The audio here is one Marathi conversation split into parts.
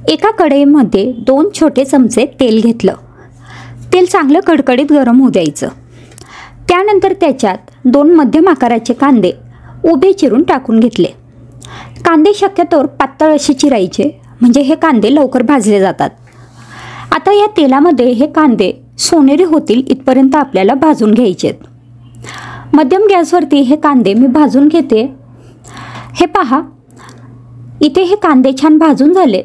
एका कढईमध्ये 2 छोटे चमचे तेल घेतलं. तेल चांगलं कडकडीत गरम होऊ द्यायचं. त्यानंतर त्याच्यात 2 मध्यम आकाराचे कांदे उभे चिरून टाकून घेतले. कांदे शक्यतोवर पातळ असे चिरायचे, म्हणजे हे कांदे लवकर भाजले जातात. आता या तेलामध्ये हे कांदे सोनेरी होतील इथपर्यंत आपल्याला भाजून घ्यायचे आहेत. मध्यम गॅसवरती हे कांदे मी भाजून घेते. हे पहा, इथे हे कांदे छान भाजून झाले.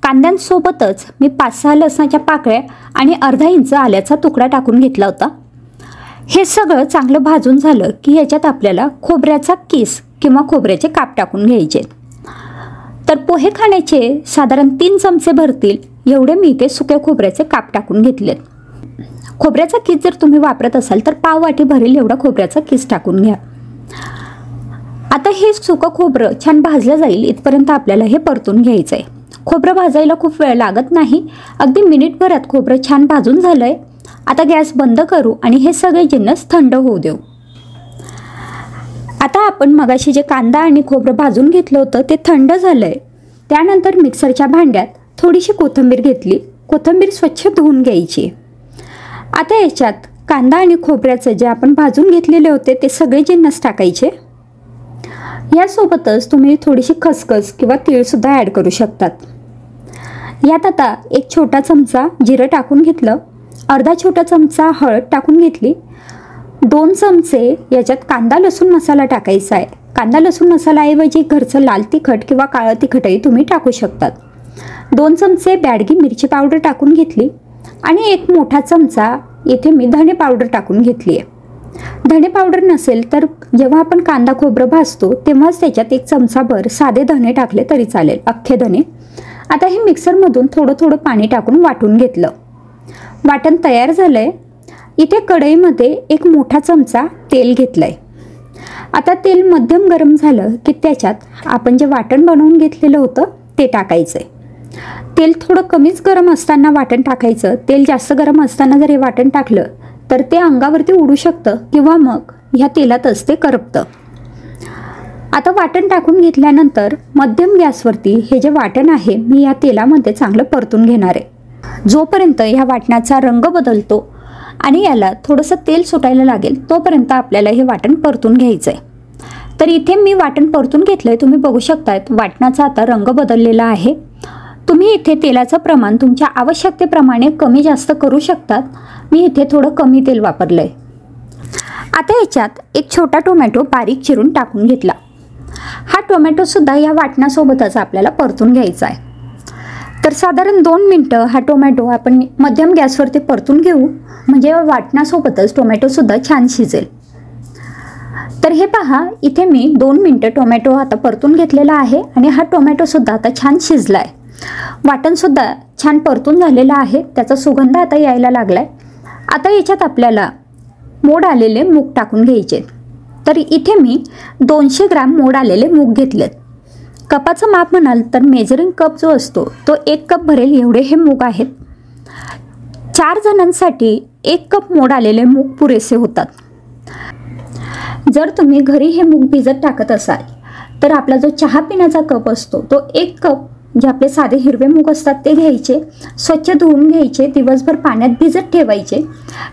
कांद्यांसोबतच मी 5-6 लसणाच्या पाकळ्या आणि अर्धा इंच आल्याचा तुकडा टाकून घेतला होता. हे सगळं चांगलं भाजून झालं की याच्यात आपल्याला खोबऱ्याचा किस किंवा खोबऱ्याचे काप टाकून घ्यायचे. तर पोहे खाण्याचे साधारण 3 चमचे भरतील एवढे मी इथे सुक्या खोबऱ्याचे काप टाकून घेतलेत. खोबऱ्याचा किस जर तुम्ही वापरत असाल तर पाव वाटी भरेल एवढा खोबऱ्याचा किस टाकून घ्या. आता हे सुकं खोबरं छान भाजलं जाईल इथपर्यंत आपल्याला हे परतून घ्यायचं आहे. खोबरं भाजायला खूप वेळ लागत नाही, अगदी मिनिटभरात खोबरं छान भाजून झालं आहे. आता गॅस बंद करू आणि हे सगळे जिन्नस थंड होऊ देऊ. आता आपण मगाशी जे कांदा आणि खोबरं भाजून घेतलं होतं ते थंड झालं आहे. त्यानंतर मिक्सरच्या भांड्यात थोडीशी कोथिंबीर घेतली. कोथिंबीर स्वच्छ धुवून घ्यायची. आता याच्यात कांदा आणि खोबऱ्याचं जे आपण भाजून घेतलेले होते ते सगळे जिन्नस टाकायचे. यासोबतच तुम्ही थोडीशी खसखस किंवा तीळसुद्धा ॲड करू शकतात. यात आता 1 छोटा चमचा जिरं टाकून घेतलं. अर्धा छोटा चमचा हळद टाकून घेतली. 2 चमचे याच्यात कांदा लसूण मसाला टाकायचा आहे. कांदा लसूण मसालाऐवजी घरचं लाल तिखट किंवा काळं तिखटही तुम्ही टाकू शकतात. 2 चमचे बॅडगी मिरची पावडर टाकून घेतली आणि 1 मोठा चमचा इथे मी धणे पावडर टाकून घेतली आहे. धणे पावडर नसेल तर जेव्हा आपण कांदा खोबरं भाजतो तेव्हाच त्याच्यात 1 चमचाभर साधे धणे टाकले तरी चालेल, अख्खे धणे. आता हे मिक्सरमधून थोडं थोडं पाणी टाकून वाटून घेतलं. वाटण तयार झालं आहे. इथे कढईमध्ये 1 मोठा चमचा तेल घेतलं आहे. आता तेल मध्यम गरम झालं की त्याच्यात आपण जे वाटण बनवून घेतलेलं होतं ते टाकायचं आहे. तेल थोडं कमीच गरम असताना वाटण टाकायचं. तेल जास्त गरम असताना जर हे वाटण टाकलं तर ते अंगावरती उडू शकतं किंवा मग ह्या तेलातच ते करपतं. आता वाटण टाकून घेतल्यानंतर मध्यम गॅसवरती हे जे वाटण आहे मी या तेलामध्ये चांगलं परतून घेणार आहे. जोपर्यंत ह्या वाटणाचा रंग बदलतो आणि याला थोडंसं तेल सुटायला लागेल तोपर्यंत आपल्याला हे वाटण परतून घ्यायचं आहे. तर इथे मी वाटण परतून घेतलं आहे. तुम्ही बघू शकतायत वाटणाचा आता रंग बदललेला आहे. तुम्ही इथे तेलाचं प्रमाण तुमच्या आवश्यकतेप्रमाणे कमी जास्त करू शकतात. मी इथे थोडं कमी तेल वापरलं आहे. आता याच्यात 1 छोटा टोमॅटो बारीक चिरून टाकून घेतला. हा टोमॅटोसुद्धा या वाटणासोबतच आपल्याला परतून घ्यायचा आहे. तर साधारण 2 मिनटं हा टोमॅटो आपण मध्यम गॅसवरती परतून घेऊ, म्हणजे वाटणासोबतच टोमॅटोसुद्धा छान शिजेल. तर हे पहा, इथे मी 2 मिनटं टोमॅटो आता परतून घेतलेला आहे आणि हा टोमॅटोसुद्धा आता छान शिजला आहे. वाटणसुद्धा छान परतून झालेलं आहे. त्याचा सुगंध आता यायला लागला आहे. आता याच्यात आपल्याला मोड आलेले मूग टाकून घ्यायचे. तर इथे मी 200 ग्रॅम मोड आलेले मूग घेतलेत. कपाचं माप म्हणाल तर मेजरिंग कप जो असतो तो 1 कप भरेल एवढे हे मूग आहेत. 4 जणांसाठी 1 कप मोड आलेले मूग पुरेसे होतात. जर तुम्ही घरी हे मूग भिजत टाकत असाल तर आपला जो चहा पिण्याचा कप असतो तो 1 कप जे आपले साधे हिरवे मूग असतात ते घ्यायचे, स्वच्छ धुवून घ्यायचे, दिवसभर पाण्यात भिजत ठेवायचे.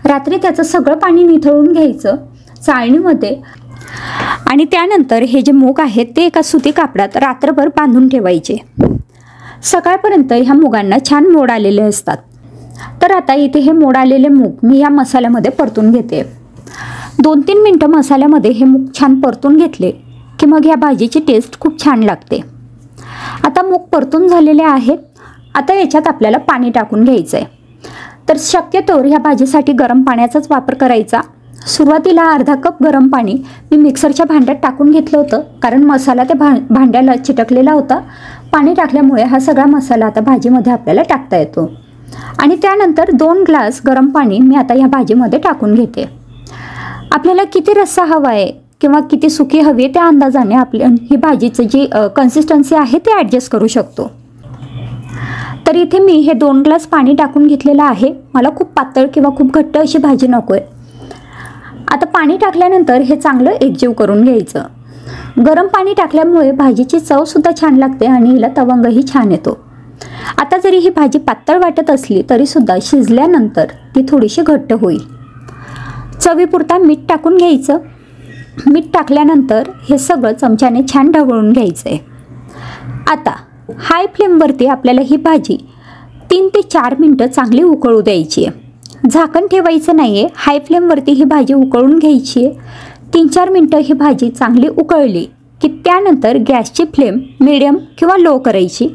रात्री त्याचं सगळं पाणी निथळून घ्यायचं चाळणीमध्ये आणि त्यानंतर हे जे मूग आहेत ते एका सुती कापडात रात्रभर बांधून ठेवायचे. सकाळपर्यंत ह्या मुगांना छान मोड आलेले असतात. तर आता इथे हे मोड आलेले मूग मी या मसाल्यामध्ये परतून घेते. 2-3 मिनटं मसाल्यामध्ये हे मूग छान परतून घेतले की मग ह्या भाजीची टेस्ट खूप छान लागते. आता मूग परतून झालेले आहेत. आता याच्यात आपल्याला पाणी टाकून घ्यायचं आहे. तर शक्यतोवर ह्या भाजीसाठी गरम पाण्याचाच वापर करायचा. सुरुवातीला अर्धा कप गरम पाणी मी मिक्सरच्या भांड्यात टाकून घेतलं होतं, कारण मसाला त्या भांड्याला चिटकलेला होता. पाणी टाकल्यामुळे हा सगळा मसाला आता भाजीमध्ये आपल्याला टाकता येतो. आणि त्यानंतर 2 ग्लास गरम पाणी मी आता ह्या भाजीमध्ये टाकून घेते. आपल्याला किती रस्सा हवा आहे किंवा किती सुकी हवी आहे त्या अंदाजाने आपल्या ही भाजीची जी कन्सिस्टन्सी आहे ते ॲडजस्ट करू शकतो. तर इथे मी हे 2 ग्लास पाणी टाकून घेतलेलं आहे. मला खूप पातळ किंवा खूप घट्ट अशी भाजी नको आहे. आता पाणी टाकल्यानंतर हे चांगलं एकजीव करून घ्यायचं. गरम पाणी टाकल्यामुळे भाजीची चवसुद्धा छान लागते आणि हिला तवंगही छान येतो. आता जरी ही भाजी पातळ वाटत असली तरीसुद्धा शिजल्यानंतर ती थोडीशी घट्ट होईल. चवीपुरता मीठ टाकून घ्यायचं. मीठ टाकल्यानंतर हे सगळं चमच्याने छान ढवळून घ्यायचं आहे. आता हाय फ्लेमवरती आपल्याला ही भाजी 3 ते 4 मिनटं चांगली उकळू द्यायची आहे. झाकण ठेवायचं नाही आहे. हाय फ्लेमवरती ही भाजी उकळून घ्यायची आहे. 3-4 मिनटं ही भाजी चांगली उकळली की त्यानंतर गॅसची फ्लेम मिडियम किंवा लो करायची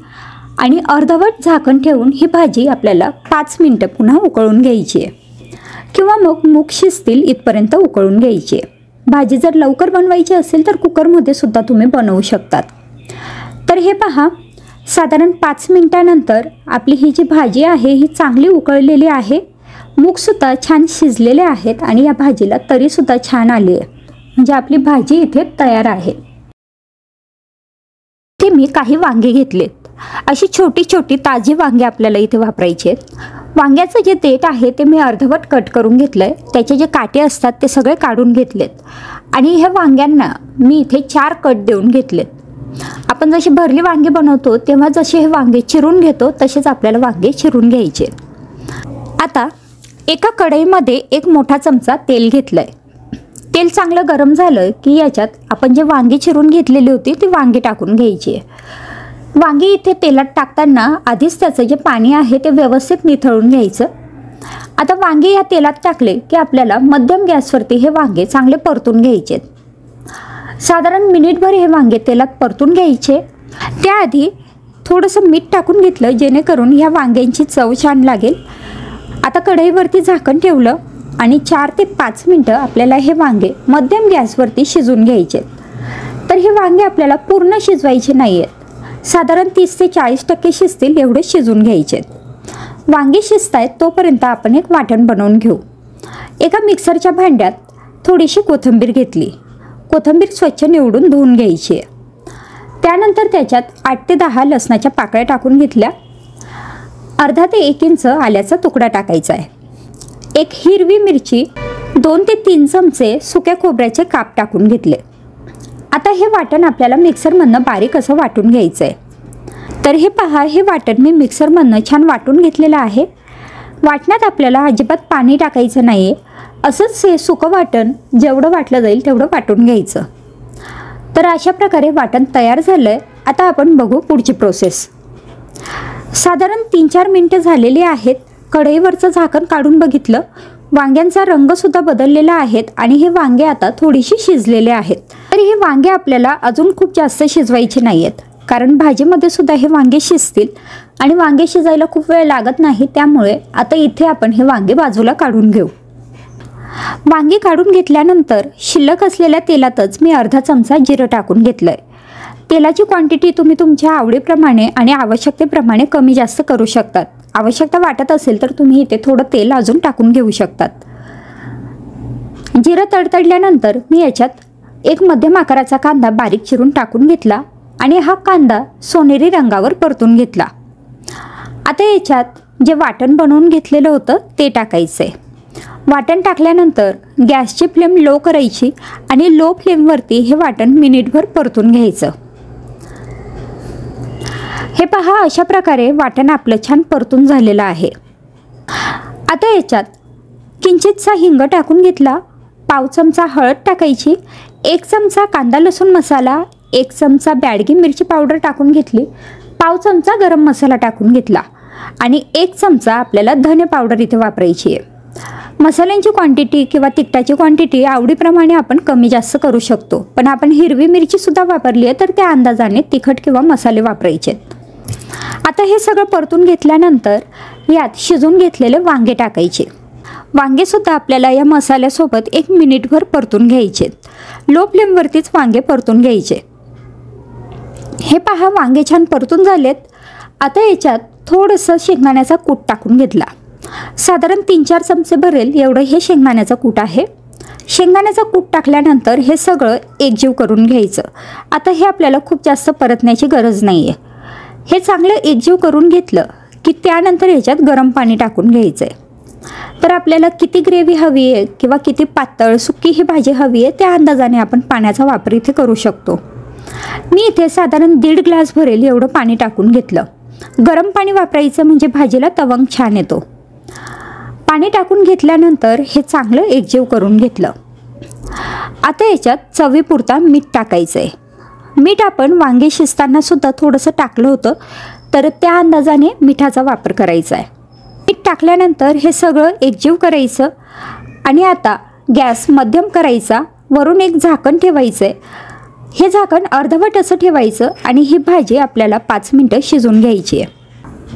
आणि अर्धवट झाकण ठेवून ही भाजी आपल्याला 5 मिनटं पुन्हा उकळून घ्यायची आहे किंवा मग मूग शिजतील इथपर्यंत उकळून घ्यायची आहे. भाजी जर लवकर बनवायची असेल तर कुकरमध्ये सुद्धा तुम्ही बनवू शकतात. तर हे पहा, साधारण 5 मिनटानंतर आपली ही जी भाजी आहे ही चांगली उकळलेली आहे. मूगसुद्धा छान शिजलेले आहेत आणि या भाजीला तरीसुद्धा छान आली आहे. म्हणजे आपली भाजी इथे तयार आहे. इथे मी काही वांगे घेतलेत. अशी छोटी छोटी ताजी वांगे आपल्याला इथे वापरायची आहेत. वांग्याचं जे देठ आहे ते मी अर्धवट कट करून घेतलं आहे. त्याचे जे काटे असतात ते सगळे काढून घेतलेत आणि ह्या वांग्यांना मी इथे 4 कट देऊन घेतलेत. आपण जशी भरली वांगे बनवतो तेव्हा जसे हे वांगे चिरून घेतो तसेच आपल्याला वांगे चिरून घ्यायचे. आता एका कढईमध्ये 1 मोठा चमचा तेल घेतलं आहे. तेल चांगलं गरम झालं की याच्यात आपण जे वांगी चिरून घेतलेली होती ती वांगी टाकून घ्यायची आहे. वांगी इथे तेलात टाकताना आधीच त्याचं जे पाणी आहे ते व्यवस्थित निथळून घ्यायचं. आता वांगे या तेलात टाकले की आपल्याला मध्यम गॅसवरती हे वांगे चांगले परतून घ्यायचे. साधारण मिनिटभर हे वांगे तेलात परतून घ्यायचे. त्याआधी थोडंसं मीठ टाकून घेतलं जेणेकरून ह्या वांग्यांची चव छान लागेल. आता कढईवरती झाकण ठेवलं आणि 4 ते 5 मिनटं आपल्याला हे वांगे मध्यम गॅसवरती शिजून घ्यायचे. तर हे वांगे आपल्याला पूर्ण शिजवायचे नाही आहेत. साधारण 30 ते 40% शिजतील एवढे शिजून घ्यायचे. वांगे शिजत आहेत तोपर्यंत आपण एक वाटण बनवून घेऊ. एका मिक्सरच्या भांड्यात थोडीशी कोथिंबीर घेतली. कोथिंबीर स्वच्छ निवडून धुवून घ्यायची आहे. त्यानंतर त्याच्यात 8 ते 10 लसणाच्या पाकळ्या टाकून घेतल्या. अर्धा ते 1 इंच आल्याचा तुकडा टाकायचा आहे. एक हिरवी मिरची, 2 ते 3 चमचे सुक्या खोबऱ्याचे काप टाकून घेतले. आता हे वाटण आपल्याला मिक्सरमधनं बारीक असं वाटून घ्यायचं आहे. तर हे पहा, हे वाटण मी मिक्सरमधनं छान वाटून घेतलेलं आहे. वाटणात आपल्याला अजिबात पाणी टाकायचं नाही आहे. असंच हे सुकं वाटण जेवढं वाटलं जाईल तेवढं वाटून घ्यायचं. तर अशा प्रकारे वाटण तयार झालं आहे. आता आपण बघू पुढची प्रोसेस. साधारण 3-4 मिनटं झालेली आहेत. कढईवरचं झाकण काढून बघितलं. वांग्यांचा रंगसुद्धा बदललेला आहे आणि हे वांगे आता थोडीशी शिजलेले आहेत. तर हे वांगे आपल्याला अजून खूप जास्त शिजवायचे नाही आहेत कारण भाजीमध्ये सुद्धा हे वांगे शिजतील आणि वांगे शिजायला खूप वेळ लागत नाही. त्यामुळे आता इथे आपण हे वांगे बाजूला काढून घेऊ. वांगी काढून घेतल्यानंतर शिल्लक असलेल्या तेलातच मी अर्धा चमचा जिरं टाकून घेतलं आहे. तेलाची क्वांटिटी तुम्ही तुमच्या आवडीप्रमाणे आणि आवश्यकतेप्रमाणे कमी जास्त करू शकतात. आवश्यकता वाटत असेल तर तुम्ही इथे थोडं तेल अजून टाकून घेऊ शकतात. जिरं तडतडल्यानंतर मी याच्यात एक मध्यम आकाराचा कांदा बारीक चिरून टाकून घेतला आणि हा कांदा सोनेरी रंगावर परतून घेतला. आता याच्यात जे वाटण बनवून घेतलेलं होतं ते टाकायचं आहे. वाटण टाकल्यानंतर गॅसची फ्लेम लो करायची आणि लो फ्लेमवरती हे वाटण मिनिटभर परतून घ्यायचं. हे पहा, अशा प्रकारे वाटण आपलं छान परतून झालेलं आहे. आता याच्यात किंचितसा हिंग टाकून घेतला. पाव चमचा हळद टाकायची. 1 चमचा कांदा लसूण मसाला, 1 चमचा बॅडगी मिरची पावडर टाकून घेतली. पाव चमचा गरम मसाला टाकून घेतला आणि 1 चमचा आपल्याला धने पावडर इथे वापरायची आहे. मसाल्यांची क्वांटिटी किंवा तिखटाची क्वांटिटी आवडीप्रमाणे आपण कमी जास्त करू शकतो. पण आपण हिरवी मिरचीसुद्धा वापरली आहे तर त्या अंदाजाने तिखट किंवा मसाले वापरायचे. आता हे सगळं परतून घेतल्यानंतर यात शिजून घेतलेले वांगे टाकायचे. वांगेसुद्धा आपल्याला या मसाल्यासोबत 1 मिनिटभर परतून घ्यायचे. लो फ्लेमवरतीच वांगे परतून घ्यायचे. हे पहा, वांगे छान परतून झालेत. आता याच्यात थोडंसं शेंगदाण्याचा कूट टाकून घेतला. साधारण 3-4 चमचे भरेल एवढं हे शेंगदाण्याचं कूट आहे. शेंगदाण्याचं कूट टाकल्यानंतर हे सगळं एकजीव करून घ्यायचं. आता हे आपल्याला खूप जास्त परतण्याची गरज नाही आहे. हे चांगलं एकजीव करून घेतलं की त्यानंतर ह्याच्यात गरम पाणी टाकून घ्यायचं आहे. तर आपल्याला किती ग्रेव्ही हवी आहे किंवा किती पातळ सुकी ही भाजी हवी आहे त्या अंदाजाने आपण पाण्याचा वापर इथे करू शकतो. मी इथे साधारण 1.5 ग्लास भरेल एवढं पाणी टाकून घेतलं. गरम पाणी वापरायचं म्हणजे भाजीला तवंग छान येतो। पाणी टाकून घेतल्यानंतर हे चांगलं एकजीव करून घेतलं। आता याच्यात चवीपुरता मीठ टाकायचं आहे। मीठ आपण वांगे शिजताना सुद्धा थोडंसं टाकलं होतं, तर त्या अंदाजाने मिठाचा वापर करायचा आहे। मीठ टाकल्यानंतर हे सगळं एकजीव करायचं आणि आता गॅस मध्यम करायचा, वरून एक झाकण ठेवायचं आहे। हे झाकण अर्धवट असं ठेवायचं आणि ही भाजी आपल्याला 5 मिनटं शिजवून घ्यायची आहे।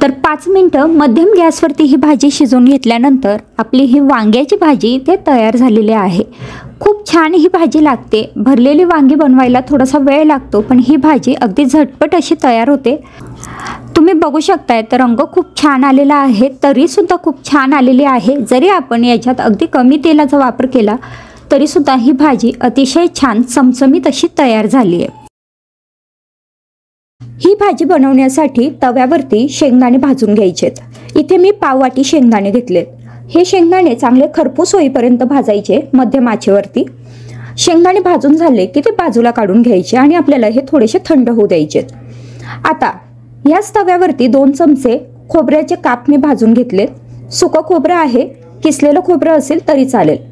तर 5 मिनटं मध्यम गॅसवरती ही भाजी शिजवून घेतल्यानंतर आपली ही वांग्याची भाजी इथे तयार झालेली आहे। खूप छान ही भाजी लागते। भरलेली वांगी बनवायला थोडासा वेळ लागतो, पण ही भाजी अगदी झटपट अशी तयार होते। तुम्ही बघू शकताय तर रंग खूप छान आलेला आहे, तरीसुद्धा खूप छान आलेली आहे। जरी आपण याच्यात अगदी कमी तेलाचा वापर केला तरीसुद्धा ही भाजी अतिशय छान चमचमीत अशी तयार झाली आहे। ही भाजी बनवण्यासाठी तव्यावरती शेंगदाणे भाजून घ्यायचेत। इथे मी पाव वाटी शेंगदाणे घेतलेत। हे शेंगदाणे चांगले खरपूस होईपर्यंत भाजायचे मध्यम आचेवरती। शेंगदाणे भाजून झाले की ते बाजूला काढून घ्यायचे आणि आपल्याला हे थोडेसे थंड होऊ द्यायचे। आता याच तव्यावरती 2 चमचे खोबऱ्याचे काप मी भाजून घेतलेत। सुकं खोबरं आहे, किसलेलं खोबरं असेल तरी चालेल।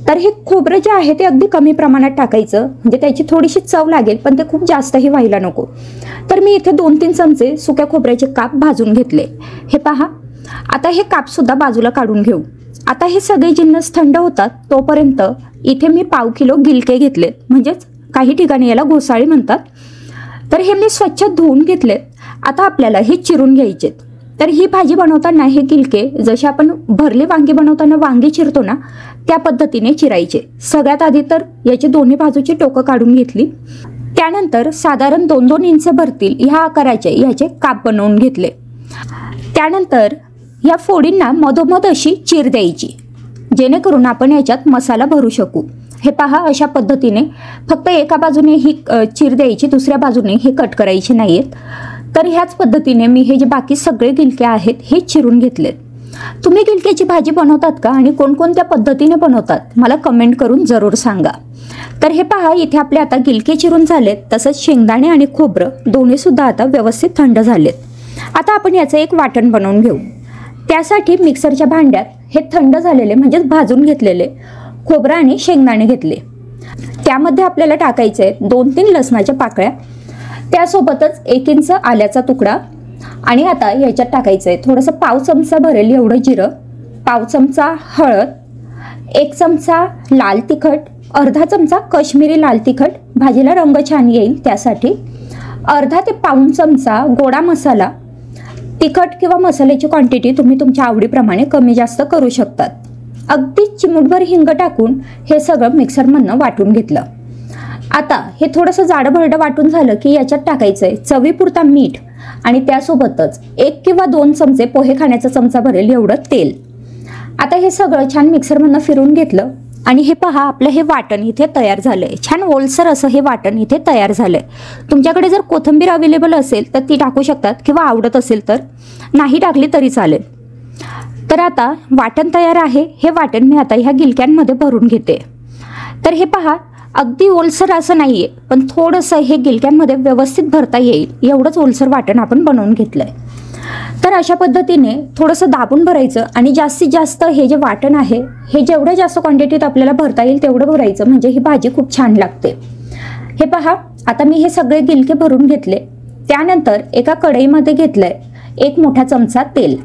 तर हे खोबरं जे आहे ते अगदी कमी प्रमाणात टाकायचं, म्हणजे त्याची थोडीशी चव लागेल, पण ते खूप जास्तही व्हायला नको। तर मी इथे 2-3 चमचे सुक्या खोबऱ्याचे काप भाजून घेतले। हे पहा, आता हे कापसुद्धा बाजूला काढून घेऊ। आता हे सगळे जिन्नस थंड होतात तोपर्यंत इथे मी पाव किलो गिलके घेतले, म्हणजेच काही ठिकाणी याला घोसाळी म्हणतात। तर हे मी स्वच्छ धुवून घेतलेत। आता आपल्याला हे चिरून घ्यायचेत। तर ही भाजी बनवताना हे गिलके जसे आपण भरली वांगी बनवताना वांगी चिरतो ना, त्या पद्धतीने चिरायचे। सगळ्यात आधी तर याची दोन्ही बाजूची टोकं काढून घेतली। त्यानंतर साधारण 2-2 इंच भरतील ह्या आकाराचे याचे काप बनवून घेतले। त्यानंतर या फोडींना मधोमध अशी चीर द्यायची, जेणेकरून आपण याच्यात मसाला भरू शकू। हे पहा, अशा पद्धतीने फक्त एका बाजूने ही चीर द्यायची, दुसऱ्या बाजूने हे कट करायचे नाहीत। तर ह्याच पद्धतीने मी हे जे बाकी सगळे गिलके आहेत हे चिरून घेतलेत। तुम्ही गिलक्याची भाजी बनवतात का आणि कोणकोणत्या पद्धतीने बनवतात मला कमेंट करून जरूर सांगा। तर हे पहा, इथे आपले आता गिलके चिरून झालेत, तसंच शेंगदाणे आणि खोबरं दोन्ही सुद्धा आता व्यवस्थित थंड झालेत। आता आपण याचं एक वाटण बनवून घेऊ। त्यासाठी मिक्सरच्या भांड्यात हे थंड झालेले म्हणजेच भाजून घेतलेले खोबरं आणि शेंगदाणे घेतले। त्यामध्ये आपल्याला टाकायचे आहेत 2-3 लसणाच्या पाकळ्या, त्यासोबतच 1 इंच आल्याचा तुकडा आणि आता याच्यात टाकायचं आहे थोडंसं पाव चमचा भरेल एवढं जिरं, पाव चमचा हळद, 1 चमचा लाल तिखट, अर्धा चमचा काश्मीरी लाल तिखट, भाजीला रंग छान येईल त्यासाठी, अर्धा ते पाऊण चमचा गोडा मसाला। तिखट किंवा मसाल्याची क्वांटिटी तुम्ही तुमच्या आवडीप्रमाणे कमी जास्त करू शकतात। अगदी चिमूटभर हिंग टाकून हे सगळं मिक्सरमधनं वाटून घेतलं। आता हे थोडंसं जाडभरडं वाटून झालं की याच्यात टाकायचं आहे चवीपुरता मीठ आणि त्यासोबतच 1 किंवा 2 चमचे पोहे खाण्याचा चमचा भरेल एवढं तेल। आता हे सगळं छान मिक्सरमधनं फिरून घेतलं आणि हे पहा, आपलं हे वाटण इथे तयार झालंय। छान ओलसर असं हे वाटण इथे तयार झालंय। तुमच्याकडे जर कोथिंबीर अवेलेबल असेल तर ती टाकू शकतात किंवा आवडत असेल तर नाही टाकली तरी चालेल। तर आता वाटण तयार आहे। हे वाटण मी आता ह्या गिलक्यांमध्ये भरून घेते। तर हे पहा, अगदी ओलसर असं नाहीये, पण थोडंसं हे गिलक्यांमध्ये व्यवस्थित भरता येईल एवढंच ओलसर वाटण आपण बनवून घेतलंय। तर अशा पद्धतीने थोडंसं दाबून भरायचं आणि जास्तीत जास्त हे जे वाटण आहे हे जेवढं जास्त क्वांटिटीत आपल्याला भरता येईल तेवढं भरायचं, म्हणजे ही भाजी खूप छान लागते। हे पहा, आता मी हे सगळे गिलके भरून घेतले। त्यानंतर एका कढईमध्ये घेतलंय 1 मोठा चमचा तेल।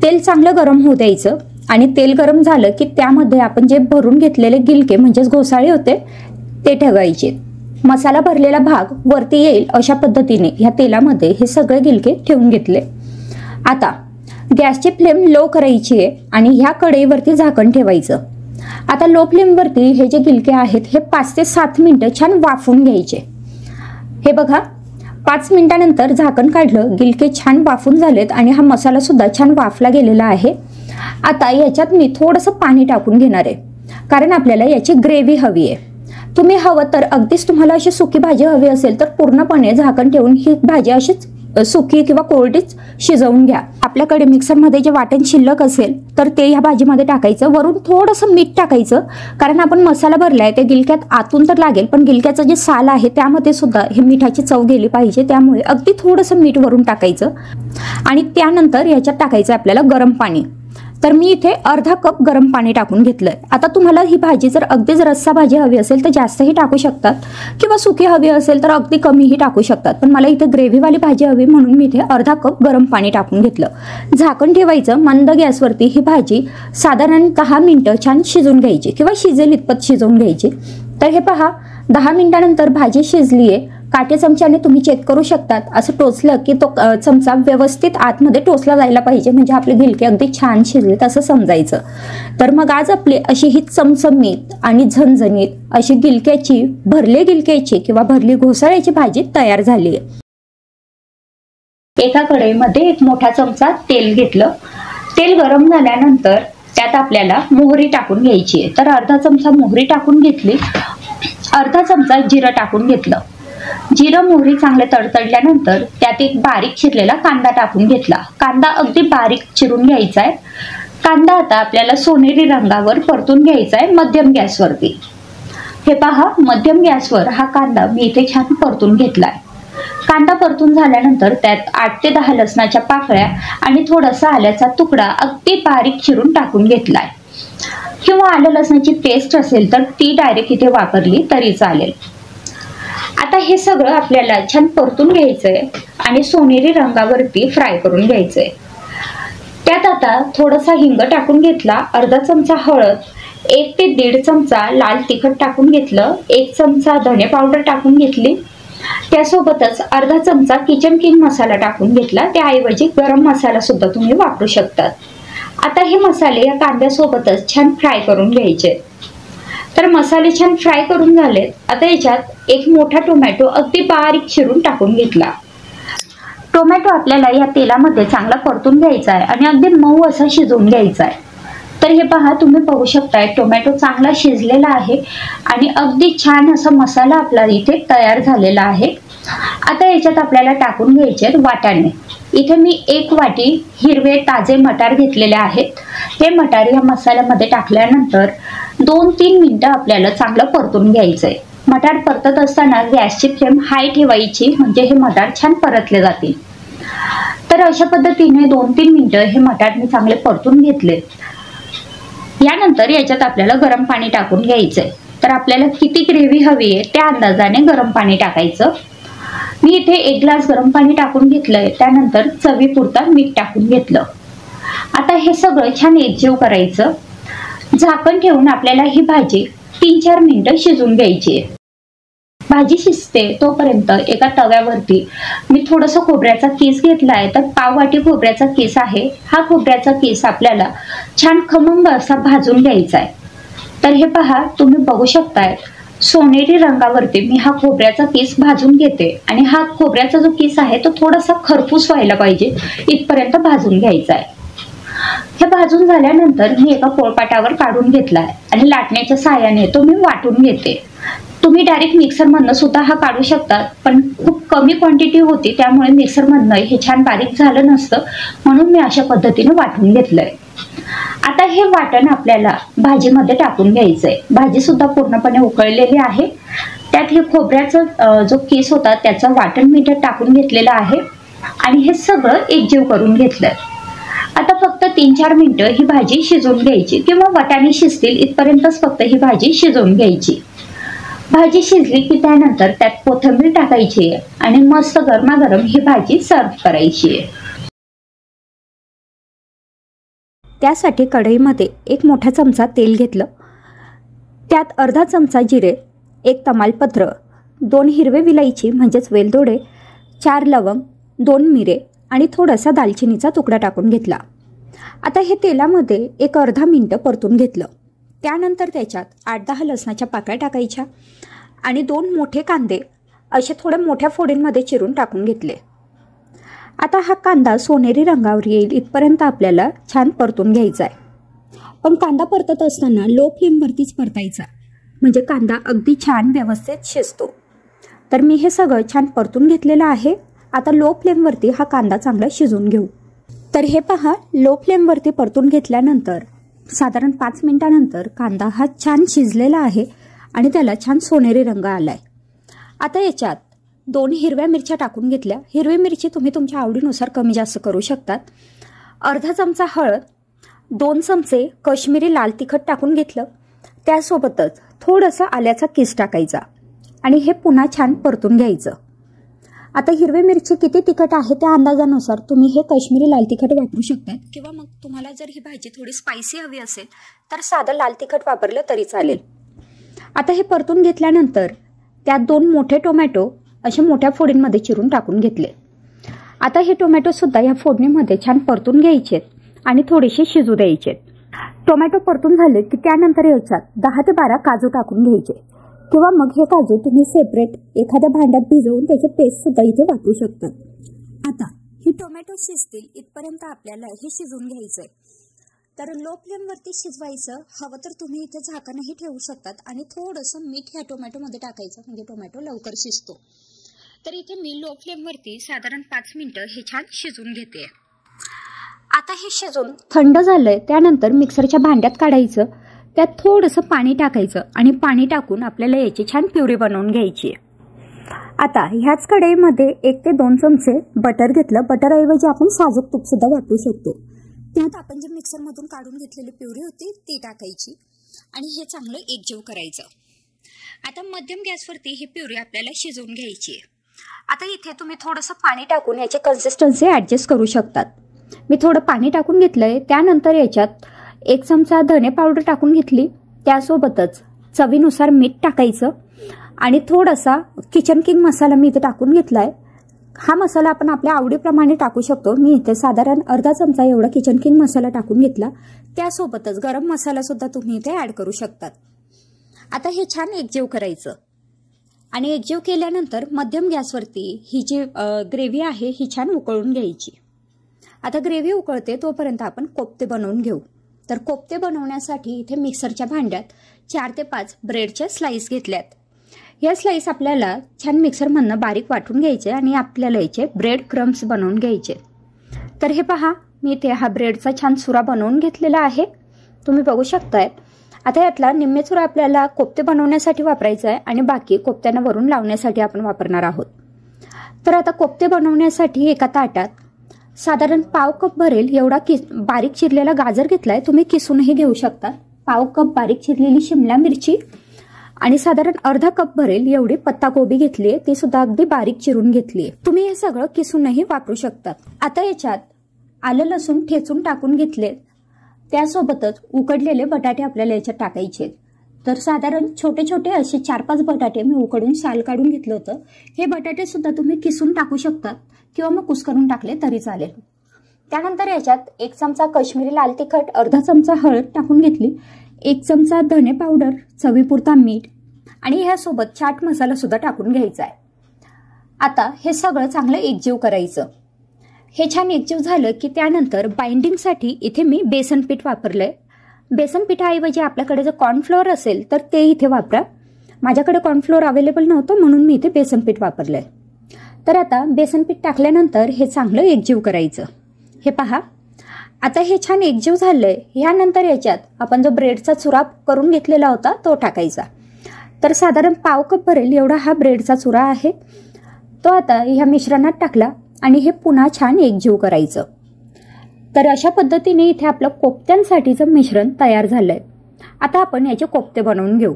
तेल चांगलं गरम होऊ द्यायचं आणि तेल गरम झालं की त्यामध्ये आपण जे भरून घेतलेले गिलके म्हणजेच घोसाळे होते ते ठेवायचे। मसाला भरलेला भाग वरती येईल अशा पद्धतीने ह्या तेलामध्ये हे सगळे गिलके ठेवून घेतले। आता गॅसची फ्लेम लो करायची आहे आणि ह्या कढईवरती झाकण ठेवायचं। आता लो फ्लेमवरती हे जे गिलके आहेत हे 5 ते 7 मिनिटं छान वाफून घ्यायचे। हे बघा, 5 मिनिटानंतर झाकण काढलं, गिलके छान वाफून झालेत आणि हा मसाला सुद्धा छान वाफला गेलेला आहे। आता याच्यात मी थोडंसं पाणी टाकून घेणार आहे, कारण आपल्याला याची ग्रेव्ही हवी आहे। तुम्ही हवं तर अगदीच तुम्हाला अशी सुकी भाजी हवी असेल तर पूर्णपणे झाकण ठेवून ही भाजी अशीच सुकी किंवा कोरडीच शिजवून घ्या। आपल्याकडे मिक्सरमध्ये जे वाटण शिल्लक असेल तर ते ह्या भाजीमध्ये टाकायचं। वरून थोडंसं मीठ टाकायचं, कारण आपण मसाला भरलाय ते गिलक्यात आतून तर लागेल, पण गिलक्याचं जे साल आहे त्यामध्ये सुद्धा हे मिठाची चव गेली पाहिजे, त्यामुळे अगदी थोडंसं मीठ वरून टाकायचं। आणि त्यानंतर याच्यात टाकायचं आपल्याला गरम पाणी। तर मी इथे अर्धा कप गरम पाणी टाकून घेतलंय। आता तुम्हाला ही भाजी जर अगदीच रस्सा भाजी हवी असेल तर जास्तही टाकू शकतात, किंवा सुकी हवी असेल तर अगदी कमीही टाकू शकतात, पण मला इथे ग्रेव्हीवाली भाजी हवी म्हणून मी इथे अर्धा कप गरम पाणी टाकून घेतलं। झाकण ठेवायचं मंद गॅसवरती। ही भाजी साधारण 10 मिनिटं छान शिजून घ्यायची, किंवा शिजेल इतपत शिजवून घ्यायची। तर हे पहा, 10 मिनिटानंतर भाजी शिजली आहे। काटे चमच्याने तुम्ही चेक करू शकतात। असं टोचलं की तो चमचा व्यवस्थित आतमध्ये टोचला जायला पाहिजे, म्हणजे आपले गिलके अगदी छान शिजलेत असं समजायचं। तर मग आज आपली अशी ही चमचमीत आणि झणझणीत अशी भरली गिलक्याची किंवा भरली घोसाळ्याची भाजी तयार झाली आहे। एका कढईमध्ये एक मोठा चमचा तेल घेतलं। तेल गरम झाल्यानंतर त्यात आपल्याला मोहरी टाकून घ्यायची आहे। तर अर्धा चमचा मोहरी टाकून घेतली, अर्धा चमचा जिरं टाकून घेतलं। जिरं मोहरी चांगले तडतडल्यानंतर त्यात एक बारीक चिरलेला कांदा टाकून घेतला। कांदा अगदी बारीक चिरून घ्यायचा आहे। कांदा आता आपल्याला सोनेरी रंगावर परतून घ्यायचा आहे मध्यम गॅसवरती। हे पहा, मध्यम गॅसवर हा कांदा मी इथे छान परतून घेतलाय। कांदा परतून झाल्यानंतर त्यात 8 ते 10 लसणाच्या पाकळ्या आणि थोडासा आल्याचा तुकडा अगदी बारीक चिरून टाकून घेतलाय, किंवा आलं लसणाची पेस्ट असेल तर ती डायरेक्ट इथे वापरली तरी चालेल। आता हे सगळं आपल्याला छान परतून घ्यायचंय आणि सोनेरी रंगावरती फ्राय करून घ्यायचंय। त्यात आता थोडासा हिंग टाकून घेतला, अर्धा चमचा हळद, 1 ते 1.5 चमचा लाल तिखट टाकून घेतलं, 1 चमचा धने पावडर टाकून घेतली, त्यासोबतच अर्धा चमचा किचन किंग मसाला टाकून घेतला। त्याऐवजी गरम मसाला सुद्धा तुम्ही वापरू शकतात। आता हे मसाले या कांद्यासोबतच छान फ्राय करून घ्यायचे। तर मसाले छान फ्राय करून झालेत। आता याच्यात एक मोठा टोमॅटो अगदी बारीक चिरून टाकून घेतला। टोमॅटो आपल्याला या तेलामध्ये चांगला परतून घ्यायचा आहे आणि अगदी मऊ असा शिजवून घ्यायचा आहे। तर हे पहा, तुम्ही बघू शकताय टोमॅटो चांगला शिजलेला आहे आणि अगदी छान असा मसाला आपला इथे तयार झालेला आहे। आता याच्यात आपल्याला टाकून घ्यायचे वाटाणे। इथे मी 1 वाटी हिरवे ताजे मटार घेतलेले आहेत। हे मटार या मसाल्यामध्ये टाकल्यानंतर 2-3 मिनिटं आपल्याला चांगलं परतून घ्यायचंय। मटार परतत असताना गॅसची फ्लेम हाय ठेवायची, म्हणजे हे मटार छान परतले जातील। तर अशा पद्धतीने 2-3 मिनिटं हे मटार मी चांगले परतून घेतले। यानंतर याच्यात आपल्याला गरम पाणी टाकून घ्यायचंय। तर आपल्याला किती ग्रेव्ही हवी आहे त्या अंदाजाने गरम पाणी टाकायचं। मी इथे 1 ग्लास गरम पाणी टाकून घेतलंय, त्यानंतर चवीपुरता मीठ टाकून घेतलं। आता हे सगळं छान एकजीव करायचं। झाकण ठेवून आपल्याला ही भाजी 3-4 मिनिटं शिजून घ्यायची आहे। भाजी शिजते तोपर्यंत एका तव्यावरती मी थोडंसं खोबऱ्याचा किस घेतलाय। तर पाव वाटी खोबऱ्याचा किस आहे। हा खोबऱ्याचा किस आपल्याला छान खमंग असा भाजून घ्यायचा आहे। तर हे पहा, तुम्ही बघू शकताय सोनेरी रंगावरती मी हा खोबऱ्याचा किस भाजून घेते आणि हा खोबऱ्याचा जो किस आहे तो थोडासा खरपूस व्हायला पाहिजे इथपर्यंत भाजून घ्यायचा आहे। हे भाजून झाल्यानंतर मी एका पोळपाटावर काढून घेतलाय आणि लाटण्याच्या साहाय्याने तो मी वाटून घेते। तुम्ही डायरेक्ट मिक्सरमधनं सुद्धा हा काढू शकतात, पण खूप कमी क्वांटिटी होती त्यामुळे मिक्सरमधनं हे छान बारीक झालं नसतं, म्हणून मी अशा पद्धतीने वाटून घेतलंय। आता हे वाटण आपल्याला भाजीमध्ये टाकून घ्यायचंय। भाजी सुद्धा पूर्णपणे उकळलेली आहे। त्यात हे खोबऱ्याचा जो किस होता त्याचं वाटण मी टाकून घेतलेलं आहे आणि हे सगळं एकजीव करून घेतलंय। आता फक्त 3-4 मिनिटं ही भाजी शिजवून घ्यायची, किंवा वाटाणे शिजतील इथपर्यंतच फक्त ही भाजी शिजवून घ्यायची। भाजी शिजली की त्यानंतर त्यात कोथिंबीर टाकायची आहे आणि मस्त गरमागरम ही भाजी सर्व करायची आहे। त्यासाठी कढईमध्ये एक मोठा चमचा तेल घेतलं। त्यात अर्धा चमचा जिरे, 1 तमालपत्र, 2 हिरवे विलायची म्हणजेच वेलदोडे, 4 लवंग, 2 मिरे आणि थोडासा दालचिनीचा तुकडा टाकून घेतला। आता हे तेलामध्ये एक अर्धा मिनिट परतून घेतलं। त्यानंतर त्याच्यात 8-10 लसणाच्या पाकळ्या टाकायच्या आणि 2 मोठे कांदे असे थोड्या मोठ्या फोडींमध्ये चिरून टाकून घेतले। आता हा कांदा सोनेरी रंगावर येईल इथपर्यंत आपल्याला छान परतून घ्यायचा आहे। पण कांदा परतत असताना लो फ्लेमवरतीच परतायचा, म्हणजे कांदा अगदी छान व्यवस्थित शिजतो। तर मी हे सगळं छान परतून घेतलेलं आहे आता लो फ्लेमवरती हा कांदा चांगला शिजवून घेऊ। तर हे पहा, लो फ्लेमवरती परतून घेतल्यानंतर साधारण 5 मिनिटांनंतर कांदा हा छान शिजलेला आहे आणि त्याला छान सोनेरी रंग आलाय। आता याच्यात 2 हिरव्या मिरच्या टाकून घेतल्या। हिरवी मिरची तुम्ही तुमच्या आवडीनुसार कमी जास्त करू शकतात। अर्धा चमचा हळद, 2 चमचे काश्मीरी लाल तिखट टाकून घेतलं। त्यासोबतच थोडंसं आल्याचा किस टाकायचा आणि हे पुन्हा छान परतून घ्यायचं। आता हिरवी मिरची किती तिखट आहे त्या अंदाजानुसार तुम्ही हे काश्मीरी लाल तिखट वापरू शकता किंवा मग तुम्हाला जर ही भाजी थोडी स्पायसी हवी असेल तर साधं लाल तिखट वापरलं तरी चालेल। आता हे परतून घेतल्यानंतर त्यात 2 मोठे टोमॅटो असे मोठ्या फोडींमध्ये चिरून टाकून घेतले। आता हे टोमॅटो सुद्धा या फोडणीमध्ये छान परतून घ्यायचे आणि थोडेसे शिजू द्यायचे। टोमॅटो परतून झाले की त्यानंतर याच्यात 10 ते 12 काजू टाकून घ्यायचे किंवा मग हे काजू तुम्ही सेपरेट एखाद्या भांड्यात भिजवून त्याचे पेस्ट सुद्धा इथे वापरू शकता। आता हे टोमॅटो शिजतील इथपर्यंत आपल्याला हे शिजवून घ्यायचंय। तर लो फ्लेमवरती शिजवायचं। हवं तर तुम्ही इथे झाकणही ठेवू शकतात आणि थोडंसं मीठ ह्या टोमॅटोमध्ये टाकायचं म्हणजे टोमॅटो लवकर शिजतो। तर इथे मी लो फ्लेमवरती साधारण 5 मिनिटं हे छान शिजवून घेते। आता हे शिजून थंड झालंय त्यानंतर मिक्सरच्या भांड्यात काढायचं। त्यात थोडंसं पाणी टाकायचं आणि पाणी टाकून आपल्याला याची छान प्युरी बनवून घ्यायची। आता ह्याच कढईमध्ये 1 ते 2 चमचे बटर घेतलं। बटरऐवजी आपण साजूक तूप सुद्धा वापरू शकतो। त्यात आपण जे मिक्सरमधून काढून घेतलेली प्युरी होती ती टाकायची आणि हे चांगलं एकजीव करायचं। आता मध्यम गॅसवरती ही प्युरी आपल्याला शिजवून घ्यायची। आता इथे तुम्ही थोडंसं पाणी टाकून याची कन्सिस्टन्सी ॲडजस्ट करू शकतात। मी थोडं पाणी टाकून घेतलंय। त्यानंतर याच्यात 1 चमचा धने पावडर टाकून घेतली। त्यासोबतच चवीनुसार मीठ टाकायचं आणि थोडासा किचन किंग मसाला मी इथे टाकून घेतलाय। हा मसाला आपण आपल्या आवडीप्रमाणे टाकू शकतो। मी इथे साधारण अर्धा चमचा एवढा किचन किंग मसाला टाकून घेतला। त्यासोबतच गरम मसाला सुद्धा तुम्ही इथे ॲड करू शकतात। आता हे छान एकजीव करायचं आणि एकजीव केल्यानंतर मध्यम गॅसवरती ही जी ग्रेव्ही आहे ही छान उकळून घ्यायची। आता ग्रेव्ही उकळते तोपर्यंत आपण कोफ्ते बनवून घेऊ। तर कोफ्ते बनवण्यासाठी इथे मिक्सरच्या भांड्यात 4 ते 5 ब्रेडच्या स्लाइस घेतल्यात। या स्लाइस आपल्याला छान मिक्सरमधनं बारीक वाटून घ्यायचे आणि आपल्याला याचे ब्रेड क्रम्स बनवून घ्यायचे। तर हे पहा, मी इथे हा ब्रेडचा छान चुरा बनवून घेतलेला आहे, तुम्ही बघू शकताय। आता यातला निम्मे चुरा आपल्याला कोफ्ते बनवण्यासाठी वापरायचा आहे आणि बाकी कोफ्त्यांना वरून लावण्यासाठी आपण वापरणार आहोत। तर आता कोफ्ते बनवण्यासाठी एका ताटात साधारण पाव कप भरेल एवढा बारीक चिरलेला गाजर घेतलाय। तुम्ही किसूनही घेऊ शकता। पाव कप बारीक चिरलेली शिमला मिरची आणि साधारण अर्धा कप भरेल एवढी पत्ताकोबी घेतली आहे, ती सुद्धा अगदी बारीक चिरून घेतली आहे। तुम्ही हे सगळं किसूनही वापरू शकता। आता याच्यात आलं लसूण ठेचून टाकून घेतले। त्यासोबतच उकडलेले बटाटे आपल्याला याच्यात टाकायचे। तर साधारण छोटे छोटे असे 4-5 बटाटे मी उकडून साल काढून घेतलं होतं। हे बटाटे सुद्धा तुम्ही किसून टाकू शकतात किंवा मग कुस्करून टाकले तरी चालेल। त्यानंतर याच्यात 1 चमचा काश्मीरी लाल तिखट, अर्धा चमचा हळद टाकून घेतली, 1 चमचा धने पावडर, चवीपुरता मीठ आणि ह्यासोबत चाट मसाला सुद्धा टाकून घ्यायचा आहे। आता हे सगळं चांगलं एकजीव करायचं। हे छान एकजीव झालं की त्यानंतर बाइंडिंगसाठी इथे मी बेसन पीठ वापरलंय। बेसन पिठाऐवजी आपल्याकडे जर कॉर्नफ्लोअर असेल तर ते इथे वापरा। माझ्याकडे कॉर्नफ्लोअर अवेलेबल नव्हतं म्हणून मी इथे बेसन पीठ वापरलंय। तर आता बेसन पीठ टाकल्यानंतर हे चांगलं एकजीव करायचं। हे पहा, आता हे छान एकजीव झालंय। यानंतर याच्यात आपण जो ब्रेडचा चुरा करून घेतलेला होता तो टाकायचा। तर साधारण पाव कप भरेल एवढा हा ब्रेडचा चुरा आहे, तो आता ह्या मिश्रणात टाकला आणि हे पुन्हा छान एकजीव करायचं। तर अशा पद्धतीने इथे आपलं कोफ्त्यांसाठीचं मिश्रण तयार झालंय। आता आपण याचे कोफ्ते बनवून घेऊ।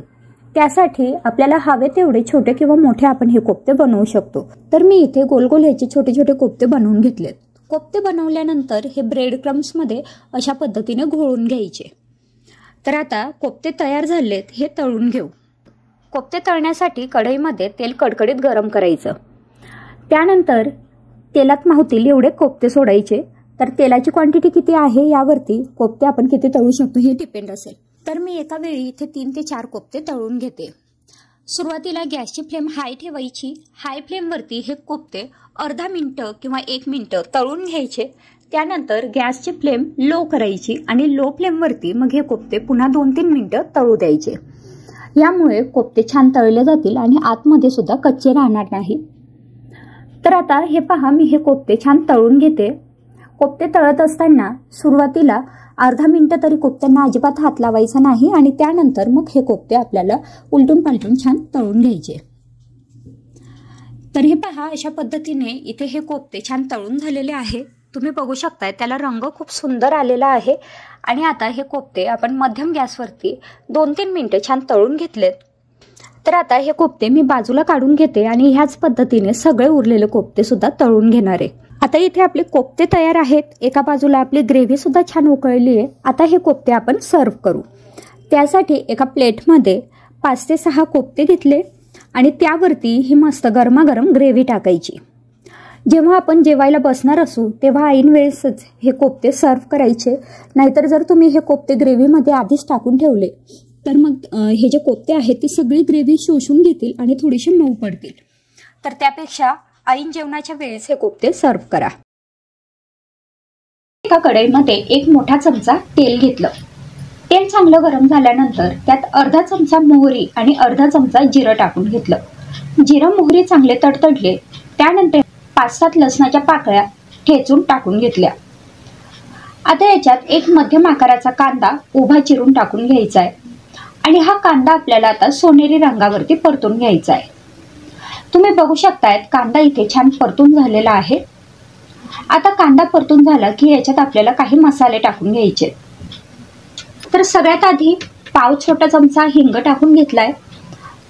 त्यासाठी आपल्याला हवे तेवढे छोटे किंवा मोठे आपण हे कोफ्ते बनवू शकतो। तर मी इथे गोल गोल ह्याचे छोटे छोटे कोफ्ते बनवून घेतलेत। कोफ्ते बनवल्यानंतर हे ब्रेड क्रम्समध्ये अशा पद्धतीने घोळून घ्यायचे। तर आता कोफ्ते तयार झालेत, हे तळून घेऊ। कोफ्ते तळण्यासाठी कढईमध्ये तेल कडकडीत गरम करायचं। त्यानंतर तेलात मावतील एवढे कोफ्ते सोडायचे। तर तेलाची क्वांटिटी किती आहे यावरती कोफ्ते आपण किती तळू शकतो हे डिपेंड असेल। तर मी एका वेळी इथे 3 ते 4 कोफ्ते तळून घेते। सुरुवातीला गॅसची फ्लेम हाय ठेवायची। हाय फ्लेमवरती हे कोफ्ते अर्धा मिनिट किंवा 1 मिनिट तळून घ्यायचे। त्यानंतर गॅसची फ्लेम लो करायची आणि लो फ्लेमवरती मग हे कोफ्ते पुन्हा 2-3 मिनिट तळू द्यायचे। यामुळे कोफ्ते छान तळले जातील आणि आतमध्ये सुद्धा कच्चे राहणार नाही। तर आता हे पहा, मी हे कोफ्ते छान तळून घेते. कोफ्ते तळत असताना सुरुवातीला अर्धा मिनिट तरी कोफ्त्यांना अजिबात हात लावायचा नाही आणि त्यानंतर मग हे कोफ्ते आपल्याला उलटून पालटून छान तळून घ्यायचे. तर हे पहा, अशा पद्धतीने इथे हे कोफ्ते छान तळून झालेले आहे. तुम्ही बघू शकताय त्याला रंग खूप सुंदर आलेला आहे. आणि आता हे कोफ्ते आपण मध्यम गॅसवरती 2-3 मिनिटं छान तळून घेतलेत. तर आता हे कोफ्ते मी बाजूला काढून घेते आणि ह्याच पद्धतीने सगळे उरलेले कोफ्ते सुद्धा तळून घेणार आहे. आता इथे आपले कोफ्ते तयार आहेत. एका बाजूला आपली ग्रेव्ही सुद्धा छान उकळली आहे. आता हे कोफ्ते आपण सर्व करू. त्यासाठी एका प्लेटमध्ये 5 ते 6 कोफ्ते घेतले आणि त्यावरती ही मस्त गरमागरम ग्रेव्ही टाकायची. जेव्हा आपण जेवायला बसणार असू तेव्हा ऐन वेळेसच हे कोफ्ते सर्व करायचे. नाहीतर जर तुम्ही हे कोफ्ते ग्रेव्हीमध्ये आधीच टाकून ठेवले तर मग हे जे कोफ्ते आहेत ते सगळी ग्रेव्ही शोषून घेतील आणि थोडेसे मऊ पडतील. तर त्यापेक्षा ऐन जेवणाच्या वेळेस हे कोफ्ते सर्व करा. एका कढईमध्ये 1 मोठा चमचा तेल घेतलं. तेल चांगलं गरम झाल्यानंतर त्यात अर्धा चमचा मोहरी आणि अर्धा चमचा जिरं टाकून घेतलं. जिरं मोहरी चांगले तडतडले. त्यानंतर 5-7 लसणाच्या पाकळ्या ठेचून टाकून घेतल्या. आता याच्यात 1 मध्यम आकाराचा कांदा उभा चिरून टाकून घ्यायचा आहे आणि हा कांदा आपल्याला आता सोनेरी रंगावरती परतून घ्यायचा आहे. तुम्ही बघू शकतायत कांदा इथे छान परतून झालेला आहे. आता कांदा परतून झाला की याच्यात आपल्याला काही मसाले टाकून घ्यायचे. तर सगळ्यात आधी पाव छोटा चमचा हिंग टाकून घेतलाय.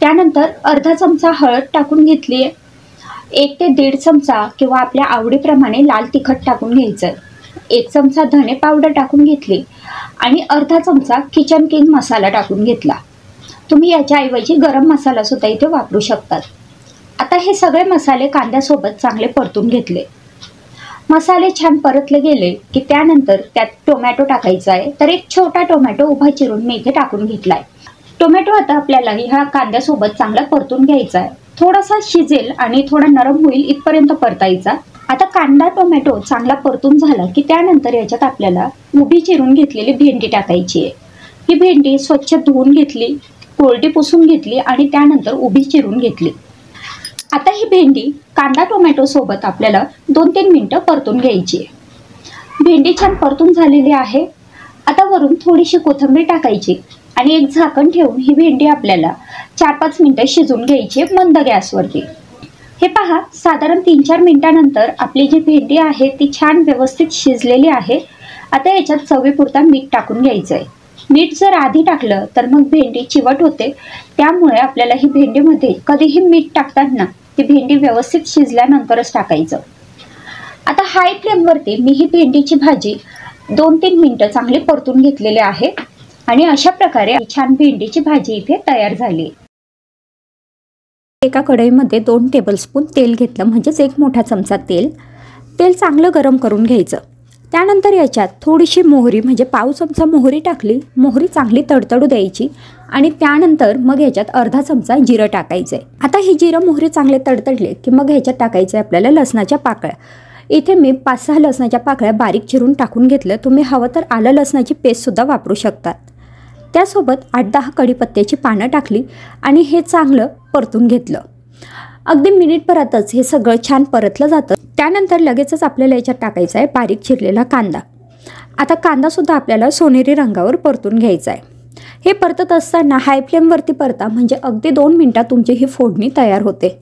त्यानंतर अर्धा चमचा हळद टाकून घेतली आहे. 1 ते 1.5 चमचा किंवा आपल्या आवडीप्रमाणे लाल तिखट टाकून घ्यायचं. 1 चमचा धने पावडर टाकून घेतली आणि अर्धा चमचा किचन किंग मसाला टाकून घेतला. तुम्ही याच्याऐवजी गरम मसाला सुद्धा इथे वापरू शकतात. आता हे सगळे मसाले कांद्यासोबत चांगले परतून घेतले. मसाले छान परतले गेले की त्यानंतर त्यात टोमॅटो टाकायचा आहे. तर 1 छोटा टोमॅटो उभा चिरून मी इथे टाकून घेतलाय. टोमॅटो आता आपल्याला ह्या कांद्यासोबत चांगला परतून घ्यायचा आहे. थोडासा शिजेल आणि थोडा नरम होईल इथपर्यंत परतायचा. आता कांदा टोमॅटो चांगला परतून झाला की त्यानंतर याच्यात आपल्याला उभी चिरून घेतलेली भेंडी टाकायची आहे. ही भेंडी स्वच्छ धुवून घेतली, कोरडी पुसून घेतली आणि त्यानंतर उभी चिरून घेतली. आता ही भेंडी कांदा टोमॅटो सोबत आपल्याला 2-3 मिनिटं परतून घ्यायची आहे. भेंडी छान परतून झालेली आहे. आता वरून थोडीशी कोथिंबीर टाकायची आणि एक झाकण ठेवून ही भेंडी आपल्याला 4-5 मिनिटं शिजून घ्यायची मंद गॅसवरती. हे पहा, साधारण 3-4 मिनिटांनंतर आपली जी भेंडी आहे ती छान व्यवस्थित शिजलेली आहे. आता याच्यात चवीपुरता मीठ टाकून घ्यायचं आहे. मीठ जर आधी टाकलं तर मग भेंडी चिवट होते. त्यामुळे आपल्याला ही भेंडीमध्ये कधीही मीठ टाकताना ती भेंडी व्यवस्थित शिजल्यानंतरच टाकायचं. आता हाय फ्लेमवरती मी ही भेंडीची भाजी 2-3 मिनिटं चांगली परतून घेतलेली आहे आणि अशा प्रकारे छान भेंडीची भाजी इथे तयार झाली. एका कढईमध्ये 2 टेबलस्पून तेल घेतलं, म्हणजेच 1 मोठा चमचा तेल. तेल चांगलं गरम करून घ्यायचं. त्यानंतर याच्यात थोडीशी मोहरी म्हणजे पाव चमचा मोहरी टाकली. मोहरी चांगली तडतडू द्यायची आणि त्यानंतर मग ह्याच्यात अर्धा चमचा जिरं टाकायचं आहे. आता ही जिरं मोहरी चांगले तडतडले की मग ह्याच्यात टाकायचं आहे आपल्याला लसणाच्या पाकळ्या. इथे मी 5-6 लसणाच्या पाकळ्या बारीक चिरून टाकून घेतलं. तुम्ही हवं तर आलं लसणाची पेस्टसुद्धा वापरू शकतात. त्यासोबत 8-10 कढीपत्त्याची पानं टाकली आणि हे चांगलं परतून घेतलं. अगदी मिनिटभरातच हे सगळं छान परतलं जातं. त्यानंतर लगेचच आपल्याला याच्यात टाकायचा आहे बारीक चिरलेला कांदा. आता कांदासुद्धा आपल्याला सोनेरी रंगावर परतून घ्यायचा आहे. हे परतत असताना हाय फ्लेमवरती परता, म्हणजे अगदी 2 मिनिटात तुमची ही फोडणी तयार होते.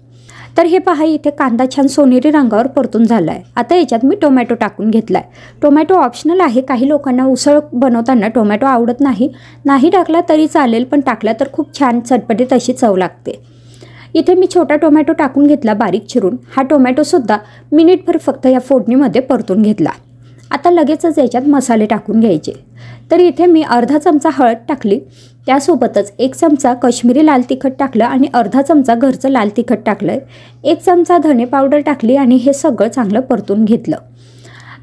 तर हे पहा, इथे कांदा छान सोनेरी रंगावर परतून झाला आहे. आता याच्यात मी टोमॅटो टाकून घेतला आहे. टोमॅटो ऑप्शनल आहे. काही लोकांना उसळ बनवताना टोमॅटो आवडत नाही टाकला तरी चालेल, पण टाकला तर खूप छान चटपटीत अशी चव लागते. इथे मी छोटा टोमॅटो टाकून घेतला बारीक चिरून. हा टोमॅटोसुद्धा मिनिटभर फक्त या फोडणीमध्ये परतून घेतला. आता लगेचच याच्यात मसाले टाकून घ्यायचे. तर इथे मी अर्धा चमचा हळद टाकली. त्यासोबतच 1 चमचा काश्मीरी लाल तिखट टाकलं आणि अर्धा चमचा घरचं लाल तिखट टाकलं. 1 चमचा धने पावडर टाकली आणि हे सगळं चांगलं परतून घेतलं.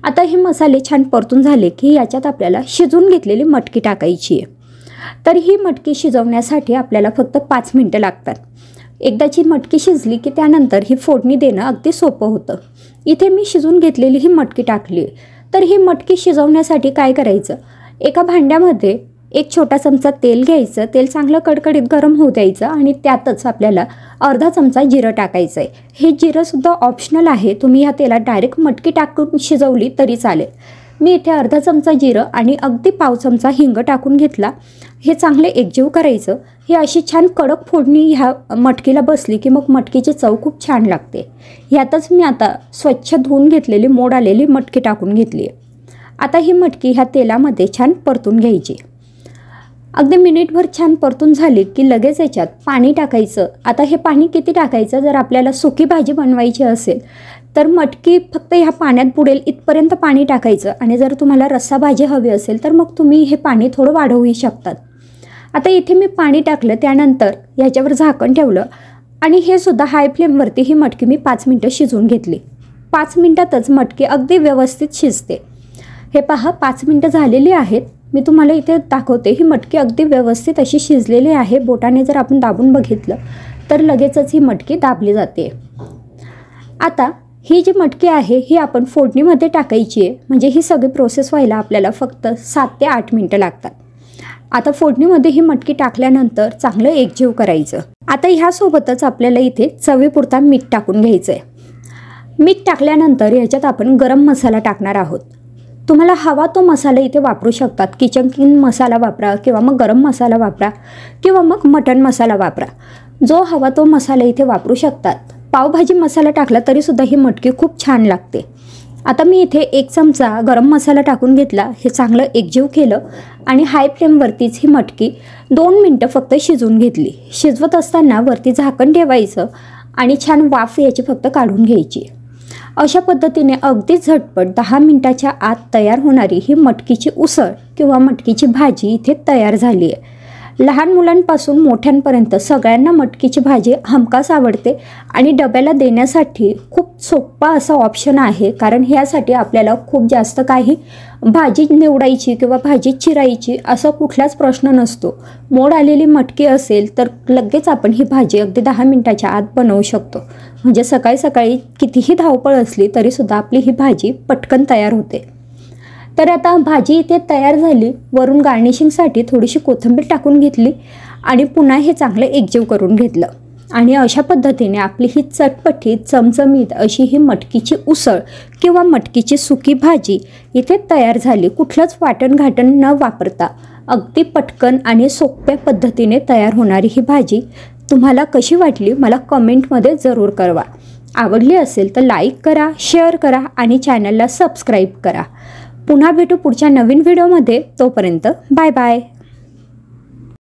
आता हे मसाले छान परतून झाले की याच्यात आपल्याला शिजवून घेतलेली मटकी टाकायची आहे. तर ही मटकी शिजवण्यासाठी आपल्याला फक्त 5 मिनिटं लागतात. एकदाची मटकी शिजली की त्यानंतर ही फोडणी देणं अगदी सोपं होतं. इथे मी शिजवून घेतलेली ही मटकी टाकली. तर ही मटकी शिजवण्यासाठी काय करायचं, एका भांड्यामध्ये एक छोटा चमचा तेल घ्यायचं, तेल चांगलं कडकडीत गरम होऊ द्यायचं आणि त्यातच आपल्याला अर्धा चमचा जिरं टाकायचं आहे। हे जिरंसुद्धा ऑप्शनल आहे, तुम्ही ह्या तेलात डायरेक्ट मटकी टाकून शिजवली तरी चालेल। मी इथे अर्धा चमचा जिरं आणि अगदी पाव चमचा हिंग टाकून घेतला। हे चांगले एकजीव करायचं। हे अशी छान कडक फोडणी ह्या मटकीला बसली की मग मटकीची चव खूप छान लागते। ह्यातच मी आता स्वच्छ धुवून घेतलेली मोड आलेली मटकी टाकून घेतली आहे। आता ही मटकी ह्या तेलामध्ये छान परतून घ्यायची। अगदी मिनिटभर छान परतून झाली की लगेच याच्यात पाणी टाकायचं। आता हे पाणी किती टाकायचं, जर आपल्याला सुकी भाजी बनवायची असेल तर मटकी फक्त ह्या पाण्यात बुडेल इथपर्यंत पाणी टाकायचं आणि जर तुम्हाला रस्सा भाजी हवी असेल तर मग तुम्ही हे पाणी थोडं वाढवूही शकतात। आता इथे मी पाणी टाकलं, त्यानंतर ह्याच्यावर झाकण ठेवलं आणि हे सुद्धा हाय फ्लेमवरती ही मटकी मी 5 मिनटं शिजवून घेतली। 5 मिनटातच मटकी अगदी व्यवस्थित शिजते। हे पहा 5 मिनटं झालेली आहेत। मी तुम्हाला इथे दाखवते, ही मटकी अगदी व्यवस्थित अशी शिजलेली आहे। बोटाने जर आपण दाबून बघितलं तर लगेचच ही मटकी दाबली जाते। आता ही जी मटकी आहे ही आपण फोडणीमध्ये टाकायची आहे, म्हणजे ही सगळी प्रोसेस व्हायला आपल्याला फक्त 7 ते 8 मिनटं लागतात। आता फोडणीमध्ये ही मटकी टाकल्यानंतर चांगलं एकजीव करायचं। आता ह्यासोबतच आपल्याला इथे चवीपुरता मीठ टाकून घ्यायचं आहे। मीठ टाकल्यानंतर ह्याच्यात आपण गरम मसाला टाकणार आहोत। तुम्हाला हवा तो मसाला इथे वापरू शकतात, किचन किंग मसाला वापरा किंवा मग गरम मसाला वापरा किंवा मग मटण मसाला वापरा, जो हवा तो मसाला इथे वापरू शकतात। पावभाजी मसाला टाकला तरीसुद्धा ही मटकी खूप छान लागते। आता मी इथे 1 चमचा गरम मसाला टाकून घेतला, हे चांगलं एकजीव केलं आणि हाय फ्लेमवरतीच ही मटकी 2 मिनटं फक्त शिजवून घेतली। शिजवत असताना वरती झाकण ठेवायचं आणि छान वाफ याची फक्त काढून घ्यायची। अशा पद्धतीने अगदी झटपट 10 मिनटाच्या आत तयार होणारी ही मटकीची उसळ किंवा मटकीची भाजी इथे तयार झाली आहे। लहान मुलांपासून मोठ्यांपर्यंत सगळ्यांना मटकीची भाजी हमखास आवडते आणि डब्याला देण्यासाठी खूप सोपा असा ऑप्शन आहे, कारण ह्यासाठी आपल्याला खूप जास्त काही भाजी निवडायची किंवा भाजी चिरायची असा कुठलाच प्रश्न नसतो। मोड आलेली मटकी असेल तर लगेच आपण ही भाजी अगदी 10 मिनटाच्या आत बनवू शकतो, म्हणजे सकाळी सकाळी कितीही धावपळ असली तरीसुद्धा आपली ही भाजी पटकन तयार होते। तर आता भाजी इथे तयार झाली। वरून गार्निशिंगसाठी थोडीशी कोथिंबीर टाकून घेतली आणि पुन्हा हे चांगलं एकजीव करून घेतलं आणि अशा पद्धतीने आपली ही चटपटीत चमचमीत अशी ही मटकीची उसळ किंवा मटकीची सुकी भाजी इथे तयार झाली। कुठलंच वाटण घाटण न वापरता अगदी पटकन आणि सोप्या पद्धतीने तयार होणारी ही भाजी तुम्हाला कशी वाटली मला कमेंटमध्ये जरूर कळवा। आवडली असेल तर लाईक करा, शेअर करा आणि चॅनलला सबस्क्राईब करा। पुन्हा भेटू पुढच्या नवीन व्हिडिओमध्ये। तोपर्यंत बाय बाय।